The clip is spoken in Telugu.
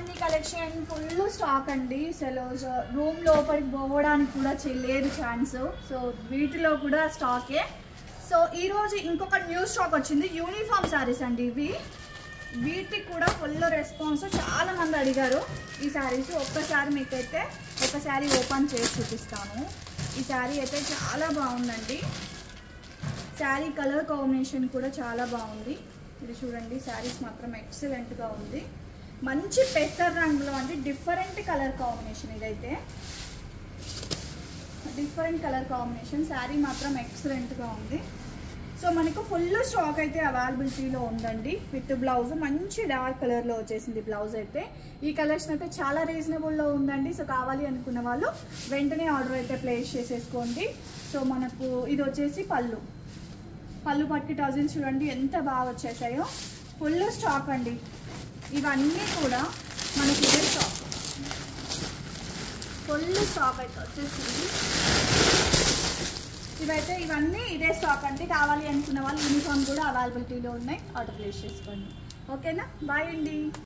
బాందిని కలెక్షన్ ఫుల్ స్టాక్ అండి. అసలు రూమ్ లోపలికి పోవడానికి కూడా లేదు ఛాన్స్. సో వీటిలో కూడా స్టాకే. సో ఈరోజు ఇంకొక న్యూ స్టాక్ వచ్చింది, యూనిఫామ్ శారీస్ అండి ఇవి. వీటికి కూడా ఫుల్ రెస్పాన్స్, చాలా మంది అడిగారు ఈ శారీస్. ఒక్కసారి మీకైతే ఒక శారీ ఓపెన్ చేసి చూపిస్తాను. ఈ శారీ అయితే చాలా బాగుందండి. శారీ కలర్ కాంబినేషన్ కూడా చాలా బాగుంది. ఇది చూడండి, శారీస్ మాత్రం ఎక్సలెంట్గా ఉంది. మంచి పెసర్ రంగులో అండి, డిఫరెంట్ కలర్ కాంబినేషన్. ఇదైతే డిఫరెంట్ కలర్ కాంబినేషన్. శారీ మాత్రం ఎక్సలెంట్గా ఉంది. సో మనకు ఫుల్ స్టాక్ అయితే అవైలబిలిటీలో ఉందండి. విత్ బ్లౌజ్ మంచి డార్క్ కలర్లో వచ్చేసింది బ్లౌజ్ అయితే. ఈ కలెక్షన్ అయితే చాలా రీజనబుల్లో ఉందండి. సో కావాలి అనుకున్న వాళ్ళు వెంటనే ఆర్డర్ అయితే ప్లేస్ చేసేసుకోండి. సో మనకు ఇది వచ్చేసి పళ్ళు పట్టుకి టజిల్స్ చూడండి ఎంత బాగా వచ్చేసాయో. ఫుల్ స్టాక్ అండి. ఇవన్నీ కూడా మనకి ఇదే స్టాక్, ఫుల్ స్టాక్ అయితే వచ్చేసింది. ఇవన్నీ ఇదే స్టాక్ అండి. కావాలి అనుకున్న వాళ్ళు యూనిఫామ్ కూడా అవైలబిలిటీలో ఉన్నాయి, ఆర్డర్ ప్లేస్ చేసుకోండి. ఓకేనా, బాయ్ అండి.